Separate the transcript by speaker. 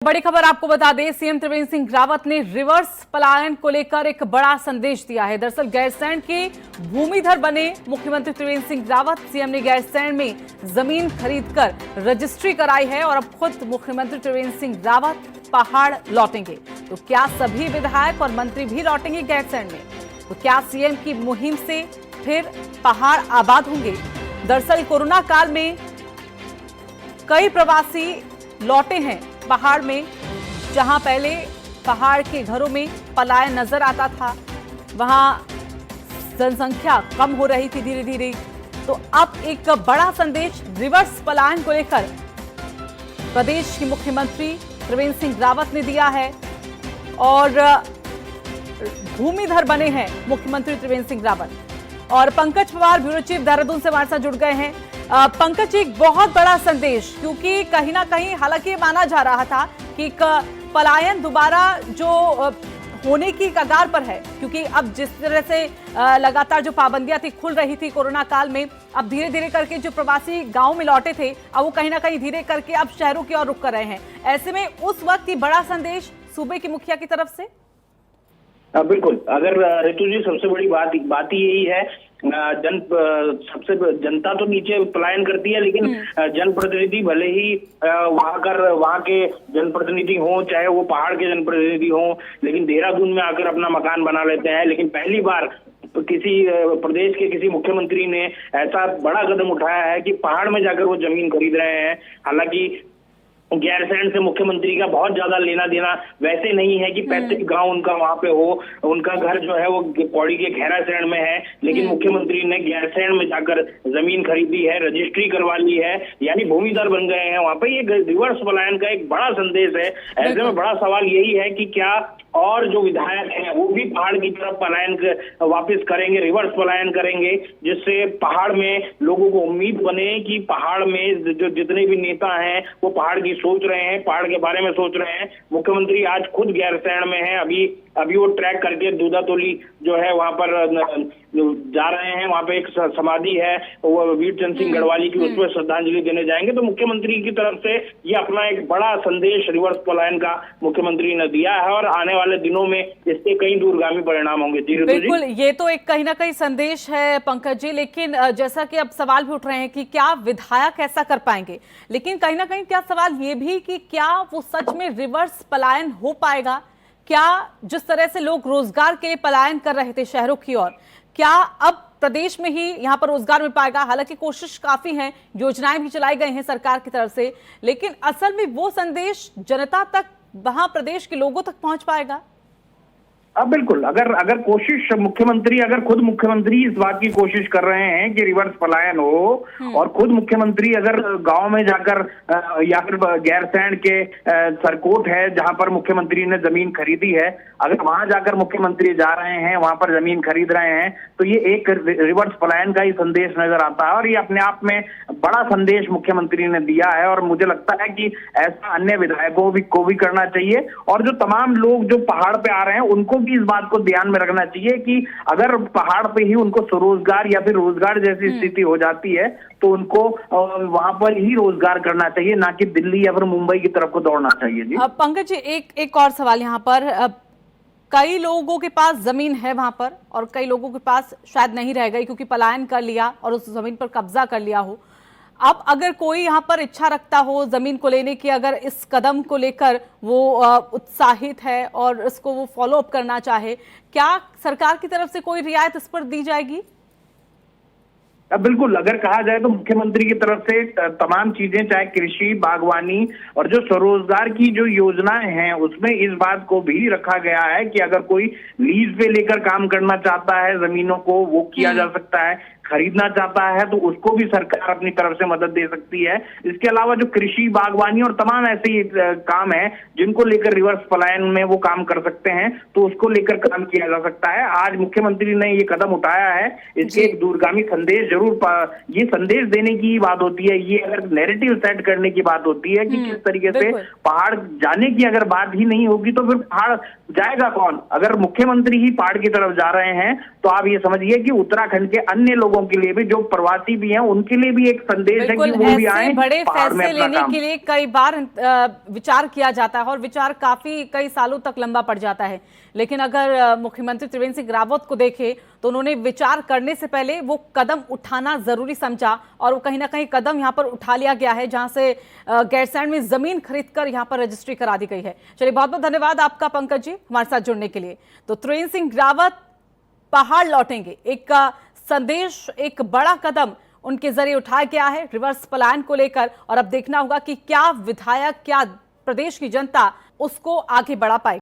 Speaker 1: बड़ी खबर आपको बता दें, सीएम त्रिवेंद्र सिंह रावत ने रिवर्स पलायन को लेकर एक बड़ा संदेश दिया है। दरअसल गैरसैंण के भूमिधर बने मुख्यमंत्री त्रिवेंद्र सिंह रावत सीएम ने गैरसैंण में जमीन खरीदकर रजिस्ट्री कराई है और अब खुद मुख्यमंत्री त्रिवेंद्र सिंह रावत पहाड़ लौटेंगे। तो क्या सभी विधायक और मंत्री भी लौटेंगे गैरसैंण में? तो क्या सीएम की मुहिम से फिर पहाड़ आबाद होंगे? दरअसल कोरोना काल में कई प्रवासी लौटे हैं पहाड़ में, जहां पहले पहाड़ के घरों में पलायन नजर आता था, वहां जनसंख्या कम हो रही थी धीरे धीरे। तो अब एक बड़ा संदेश रिवर्स पलायन को लेकर प्रदेश के मुख्यमंत्री त्रिवेंद्र सिंह रावत ने दिया है और भूमिधर बने हैं मुख्यमंत्री त्रिवेंद्र सिंह रावत। और पंकज पवार ब्यूरो चीफ देहरादून से हमारे साथ जुड़ गए हैं। पंकज, एक बहुत बड़ा संदेश, क्योंकि कहीं ना कहीं हालांकि माना जा रहा था कि पलायन दोबारा जो होने की कगार पर है, क्योंकि अब जिस तरह से लगातार जो पाबंदियां थी खुल रही थी कोरोना काल में, अब धीरे धीरे करके जो प्रवासी गांव में लौटे थे अब वो कहीं ना कहीं धीरे करके अब शहरों की ओर रुख कर रहे हैं। ऐसे में उस वक्त ही बड़ा संदेश सूबे की मुखिया की तरफ से।
Speaker 2: बिल्कुल, अगर ऋतु जी सबसे बड़ी बात ही यही है, सबसे जनता तो नीचे पलायन करती है, लेकिन जनप्रतिनिधि भले ही वहां के जनप्रतिनिधि हों, चाहे वो पहाड़ के जनप्रतिनिधि हों, लेकिन देहरादून में आकर अपना मकान बना लेते हैं। लेकिन पहली बार किसी प्रदेश के किसी मुख्यमंत्री ने ऐसा बड़ा कदम उठाया है कि पहाड़ में जाकर वो जमीन खरीद रहे हैं। हालांकि गैरसैंण से मुख्यमंत्री का बहुत ज्यादा लेना देना वैसे नहीं है कि पैतृक गांव उनका वहां पे हो, उनका घर जो है वो पौड़ी के खैरासैंण में है, लेकिन मुख्यमंत्री ने गैरसैंण में जाकर जमीन खरीदी है, रजिस्ट्री करवा ली है, यानी भूमिधर बन गए हैं वहां पे। ये रिवर्स पलायन का एक बड़ा संदेश है। ऐसे में बड़ा सवाल यही है कि क्या और जो विधायक हैं वो भी पहाड़ की तरफ पलायन वापस करेंगे, रिवर्स पलायन करेंगे, जिससे पहाड़ में लोगों को उम्मीद बने कि पहाड़ में जो जितने भी नेता हैं वो पहाड़ की सोच रहे हैं, पहाड़ के बारे में सोच रहे हैं। मुख्यमंत्री आज खुद गैरसैंण में है, अभी वो ट्रैक करके दूधातोली जो है वहां पर जा रहे हैं। वहां पे एक समाधि है, वो वीर चंद सिंह गढ़वाली की, उसमें श्रद्धांजलि देने जाएंगे। तो मुख्यमंत्री की तरफ से ये अपना एक बड़ा संदेश रिवर्स पलायन का मुख्यमंत्री ने दिया है और आने वाले दिनों में इसके कई दूरगामी परिणाम होंगे।
Speaker 1: बिल्कुल, ये तो एक कहीं ना कहीं संदेश है पंकज जी, लेकिन जैसा कि अब सवाल भी उठ रहे हैं कि क्या विधायक ऐसा कर पाएंगे, लेकिन कहीं ना कहीं क्या सवाल ये भी कि क्या वो सच में रिवर्स पलायन हो पाएगा? क्या जिस तरह से लोग रोजगार के लिए पलायन कर रहे थे शहरों की ओर, क्या अब प्रदेश में ही यहाँ पर रोजगार मिल पाएगा? हालांकि कोशिश काफी है, योजनाएं भी चलाई गई हैं सरकार की तरफ से, लेकिन असल में वो संदेश जनता तक, वहां प्रदेश के लोगों तक पहुंच पाएगा?
Speaker 2: अब बिल्कुल, अगर कोशिश मुख्यमंत्री, अगर खुद मुख्यमंत्री इस बात की कोशिश कर रहे हैं कि रिवर्स पलायन हो, और खुद मुख्यमंत्री अगर गांव में जाकर या फिर गैरसैंण के सरकोट है जहां पर मुख्यमंत्री ने जमीन खरीदी है, अगर वहां जाकर मुख्यमंत्री जा रहे हैं, वहां पर जमीन खरीद रहे हैं, तो ये एक रिवर्स पलायन का ही संदेश नजर आता है। और ये अपने आप में बड़ा संदेश मुख्यमंत्री ने दिया है और मुझे लगता है कि ऐसा अन्य विधायकों को भी करना चाहिए। और जो तमाम लोग जो पहाड़ पे आ रहे हैं उनको भी इस बात को ध्यान में रखना चाहिए कि अगर पहाड़ पे ही उनको स्वरोजगार या फिर रोजगार जैसी स्थिति हो जाती है तो उनको वहां पर ही रोजगार करना चाहिए, ना कि दिल्ली या फिर मुंबई की तरफ को दौड़ना चाहिए। जी
Speaker 1: पंकज जी, एक और सवाल यहाँ पर, कई लोगों के पास जमीन है वहां पर और कई लोगों के पास शायद नहीं रह गई क्योंकि पलायन कर लिया और उस जमीन पर कब्जा कर लिया हो। अब अगर कोई यहाँ पर इच्छा रखता हो जमीन को लेने की, अगर इस कदम को लेकर वो उत्साहित है और इसको वो फॉलो अप करना चाहे, क्या सरकार की तरफ से कोई रियायत इस पर दी जाएगी?
Speaker 2: बिल्कुल, अगर कहा जाए तो मुख्यमंत्री की तरफ से तमाम चीजें, चाहे कृषि, बागवानी और जो स्वरोजगार की जो योजनाएं हैं उसमें इस बात को भी रखा गया है कि अगर कोई लीज पे लेकर काम करना चाहता है जमीनों को, वो किया जा सकता है। खरीदना चाहता है तो उसको भी सरकार अपनी तरफ से मदद दे सकती है। इसके अलावा जो कृषि, बागवानी और तमाम ऐसे काम है जिनको लेकर रिवर्स पलायन में वो काम कर सकते हैं, तो उसको लेकर काम किया जा सकता है। आज मुख्यमंत्री ने ये कदम उठाया है, इसके एक दूरगामी संदेश जरूर, ये संदेश देने की बात होती है, ये अगर नैरेटिव सेट करने की बात होती है कि किस तरीके से पहाड़ जाने की अगर बात ही नहीं होगी तो फिर पहाड़ जाएगा कौन? अगर मुख्यमंत्री ही पहाड़ की तरफ जा रहे हैं तो आप ये समझिए कि उत्तराखंड के अन्य लोगों लोगों के लिए भी, जो प्रवासी भी हैं, उनके लिए भी एक संदेश है कि वो भी आए,
Speaker 1: ऐसे बड़े
Speaker 2: पहाड़ में
Speaker 1: फैसले
Speaker 2: अपना
Speaker 1: लेने
Speaker 2: काम।
Speaker 1: के लिए कई बार विचार किया जाता है और विचार काफी कई सालों तक लंबा पड़ जाता है। लेकिन अगर मुख्यमंत्री त्रिवेंद्र सिंह रावत को देखें तो उन्होंने विचार करने से पहले वो कदम उठाना जरूरी समझा और वो कहीं ना कहीं कदम यहाँ पर उठा लिया गया है, जहां से गैरसैंण में जमीन खरीदकर यहाँ पर रजिस्ट्री करा दी गई है। चलिए, बहुत बहुत धन्यवाद आपका पंकज जी हमारे साथ जुड़ने के लिए। तो त्रिवेंद्र सिंह रावत पहाड़ लौटेंगे, एक संदेश, एक बड़ा कदम उनके जरिए उठाया गया है रिवर्स पलायन को लेकर, और अब देखना होगा कि क्या विधायक, क्या प्रदेश की जनता उसको आगे बढ़ा पाएगी।